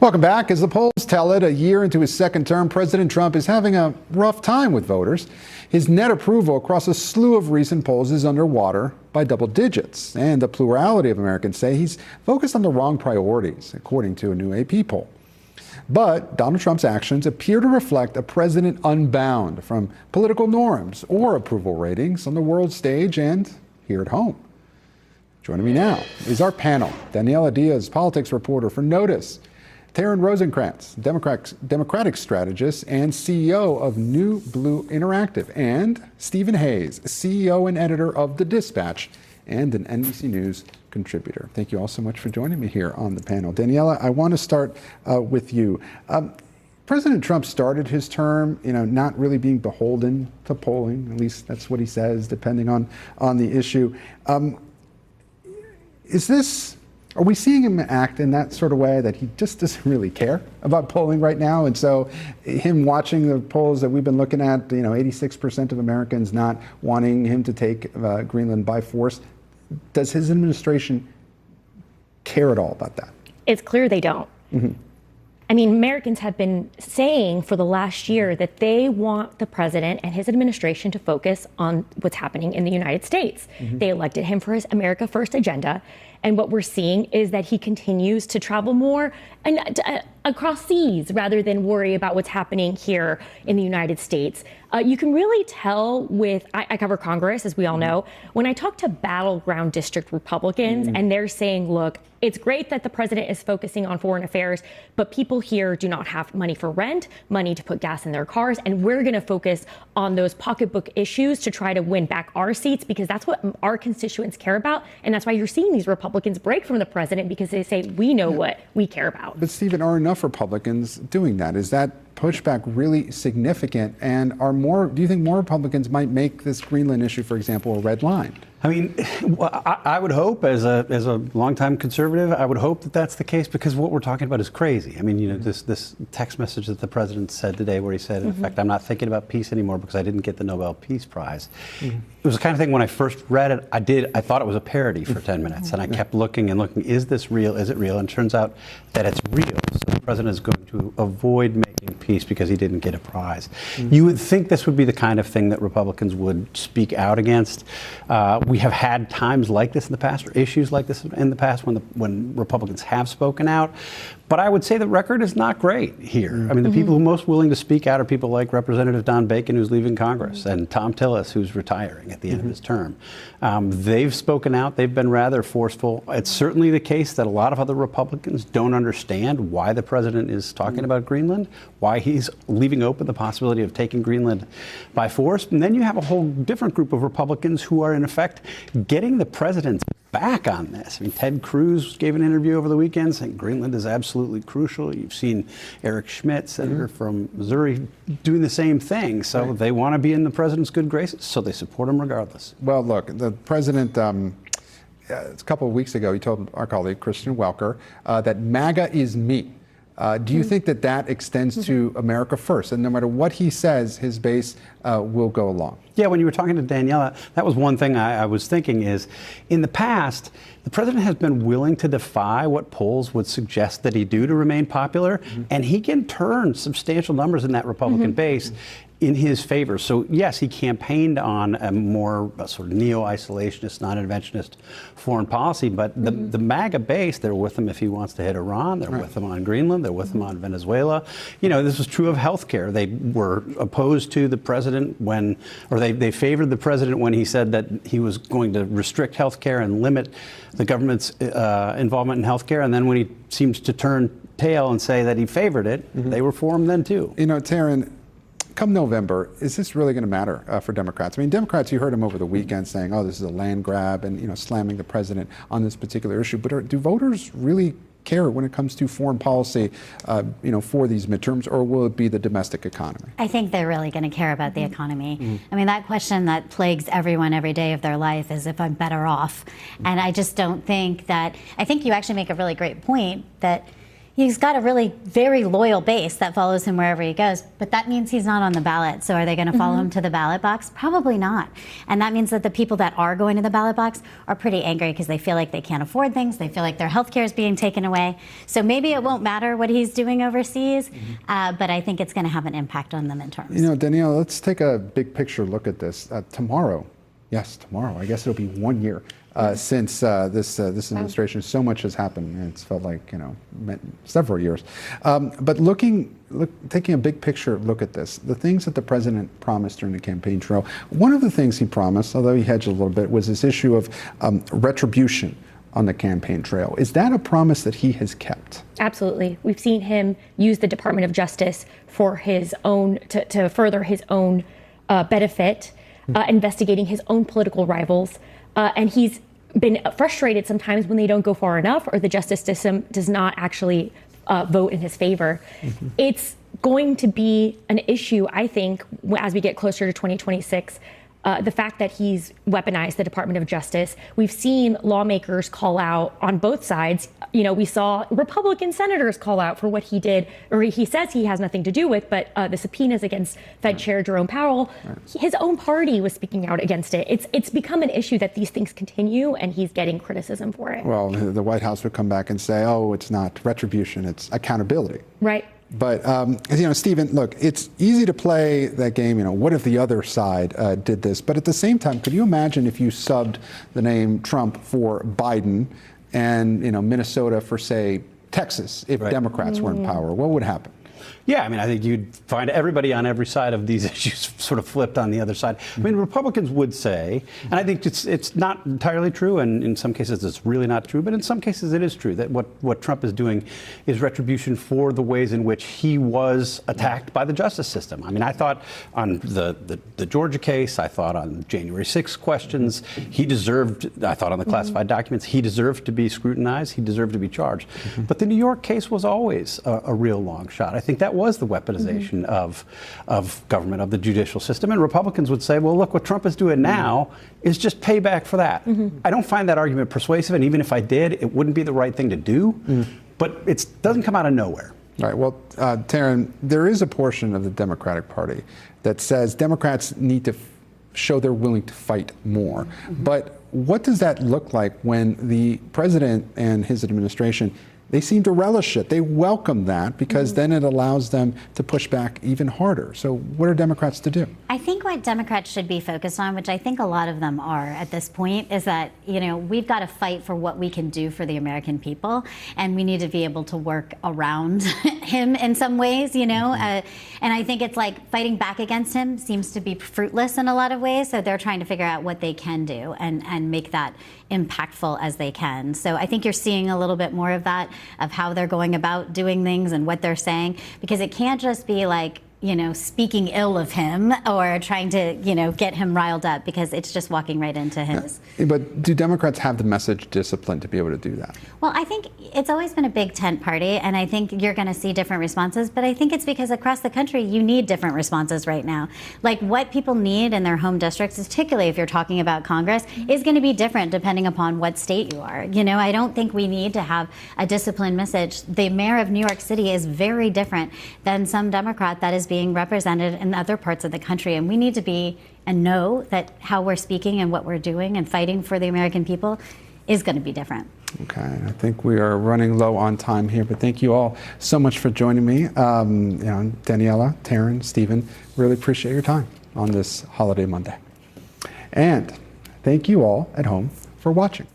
Welcome back. As the polls tell it, a year into his second term, President Trump is having a rough time with voters. His net approval across a slew of recent polls is underwater by double digits. And the plurality of Americans say he's focused on the wrong priorities, according to a new AP poll. But Donald Trump's actions appear to reflect a president unbound from political norms or approval ratings on the world stage and here at home. Joining me now is our panel. Daniela Diaz, politics reporter for Notice. Taryn Rosenkranz, Democratic strategist and CEO of New Blue Interactive, and Stephen Hayes, CEO and editor of The Dispatch and an NBC News contributor. Thank you all so much for joining me here on the panel. Daniela, I want to start with you. President Trump started his term, not really being beholden to polling. At least that's what he says, depending on the issue. Are we seeing him act in that sort of way that he just doesn't really care about polling right now? And so him watching the polls that we've been looking at, 86% of Americans not wanting him to take Greenland by force. Does his administration care at all about that? It's clear they don't. Mm-hmm. I mean, Americans have been saying for the last year that they want the president and his administration to focus on what's happening in the United States. Mm-hmm. They elected him for his America First agenda. And what we're seeing is that he continues to travel more and across seas rather than worry about what's happening here in the United States. You can really tell with, I cover Congress, as we all know, when I talk to battleground district Republicans and they're saying, look, it's great that the president is focusing on foreign affairs, but people here do not have money for rent, money to put gas in their cars, and we're going to focus on those pocketbook issues to try to win back our seats because that's what our constituents care about. And that's why you're seeing these Republicans break from the president because they say, we know what we care about. But Stephen, are enough Republicans doing that? Is that pushback really significant? And do you think more Republicans might make this Greenland issue, for example, a red line? I mean, I would hope, as a longtime conservative, I would hope that that's the case because what we're talking about is crazy. I mean, this text message that the president said today, where he said, in effect, I'm not thinking about peace anymore because I didn't get the Nobel Peace Prize. It was the kind of thing when I first read it, I thought it was a parody for 10 minutes, and I kept looking and looking. Is this real? Is it real? And it turns out that it's real. So the president is going to avoid making peace because he didn't get a prize. You would think this would be the kind of thing that Republicans would speak out against. We have had times like this in the past, or issues like this in the past, when Republicans have spoken out. But I would say the record is not great here. I mean, the people who are most willing to speak out are people like Representative Don Bacon, who's leaving Congress, and Tom Tillis, who's retiring at the end of his term. They've spoken out. They've been rather forceful. It's certainly the case that a lot of other Republicans don't understand why the president is talking about Greenland, why he's leaving open the possibility of taking Greenland by force. And then you have a whole different group of Republicans who are, in effect, getting the president's back on this. I mean, Ted Cruz gave an interview over the weekend saying Greenland is absolutely crucial. You've seen Eric Schmidt, senator from Missouri, doing the same thing. So they want to be in the president's good graces, so they support him regardless. Well, look, the president, a couple of weeks ago, he told our colleague, Christian Welker, that MAGA is me. Do you think that extends to America First? And no matter what he says, his base will go along? Yeah, when you were talking to Daniela, that was one thing I was thinking is, in the past, the president has been willing to defy what polls would suggest that he do to remain popular, and he can turn substantial numbers in that Republican base in his favor. So yes, he campaigned on a more sort of neo-isolationist, non-interventionist foreign policy, but the MAGA base, they're with him if he wants to hit Iran, they're with him on Greenland, they're with him on Venezuela. This was true of healthcare. They were opposed to the president they favored the president when he said that he was going to restrict healthcare and limit the government's involvement in healthcare, and then when he seems to turn tail and say that he favored it, they were for him then too. Taryn, come November, is this really going to matter for Democrats? I mean, Democrats, you heard them over the weekend saying, oh, this is a land grab and, slamming the president on this particular issue. But do voters really care when it comes to foreign policy, for these midterms, or will it be the domestic economy? I think they're really going to care about the economy. I mean, that question that plagues everyone every day of their life is if I'm better off. And I just don't think that, I think you actually make a really great point that He's got a really very loyal base that follows him wherever he goes, but that means he's not on the ballot. So are they going to follow him to the ballot box? Probably not. And that means that the people that are going to the ballot box are pretty angry because they feel like they can't afford things. They feel like their health care is being taken away. So maybe it won't matter what he's doing overseas, but I think it's going to have an impact on the midterms. You know, Danielle, let's take a big picture look at this. Tomorrow, I guess it'll be 1 year since this administration. So much has happened, and it's felt like, you know, several years. But taking a big picture look at this, the things that the president promised during the campaign trail. One of the things he promised, although he hedged a little bit, was this issue of retribution on the campaign trail. Is that a promise that he has kept? Absolutely. We've seen him use the Department of Justice for his own, to further his own benefit, investigating his own political rivals. And he's been frustrated sometimes when they don't go far enough or the justice system does not actually vote in his favor. It's going to be an issue, I think, as we get closer to 2026. The fact that he's weaponized the Department of Justice. We've seen lawmakers call out on both sides. You know, we saw Republican senators call out for what he did, or he says he has nothing to do with, but the subpoenas against Fed Chair Jerome Powell, his own party was speaking out against it. It's become an issue that these things continue, and he's getting criticism for it. Well, the White House would come back and say, oh, it's not retribution, it's accountability. Right. But, you know, Stephen, look, it's easy to play that game, you know, what if the other side did this? But at the same time, could you imagine if you subbed the name Trump for Biden and, you know, Minnesota for, say, Texas, if Democrats were in power? What would happen? Yeah, I mean, I think you'd find everybody on every side of these issues sort of flipped on the other side. I mean, Republicans would say, and I think it's not entirely true, and in some cases it's really not true, but in some cases it is true that what Trump is doing is retribution for the ways in which he was attacked by the justice system. I mean, I thought on the Georgia case, I thought on January 6th questions, he deserved, I thought on the classified documents, he deserved to be scrutinized, he deserved to be charged. But the New York case was always a real long shot. I think that was the weaponization of government, of the judicial system. And Republicans would say, well, look, what Trump is doing now is just payback for that. I don't find that argument persuasive, and even if I did, it wouldn't be the right thing to do. But it doesn't come out of nowhere. All right. Well, Taryn, there is a portion of the Democratic Party that says Democrats need to show they're willing to fight more. But what does that look like when the president and his administration, they seem to relish it? They welcome that because then it allows them to push back even harder. So what are Democrats to do? I think what Democrats should be focused on, which I think a lot of them are at this point, is that, you know, we've got to fight for what we can do for the American people, and we need to be able to work around him in some ways, you know. And I think it's like fighting back against him seems to be fruitless in a lot of ways, so they're trying to figure out what they can do and make that impactful as they can. So I think you're seeing a little bit more of that, of how they're going about doing things and what they're saying, because it can't just be like, you know, speaking ill of him or trying to, you know, get him riled up, because it's just walking right into his. But do Democrats have the message discipline to be able to do that? Well, I think it's always been a big tent party, and I think you're going to see different responses, but I think it's because across the country you need different responses right now. Like what people need in their home districts, particularly if you're talking about Congress, is going to be different depending upon what state you are. You know, I don't think we need to have a discipline message. The mayor of New York City is very different than some Democrat that is being represented in other parts of the country, and we need to be and know that how we're speaking and what we're doing and fighting for the American people is going to be different. Okay, I think we are running low on time here, but thank you all so much for joining me. You know, Daniela, Taryn, Stephen, really appreciate your time on this holiday Monday. And thank you all at home for watching.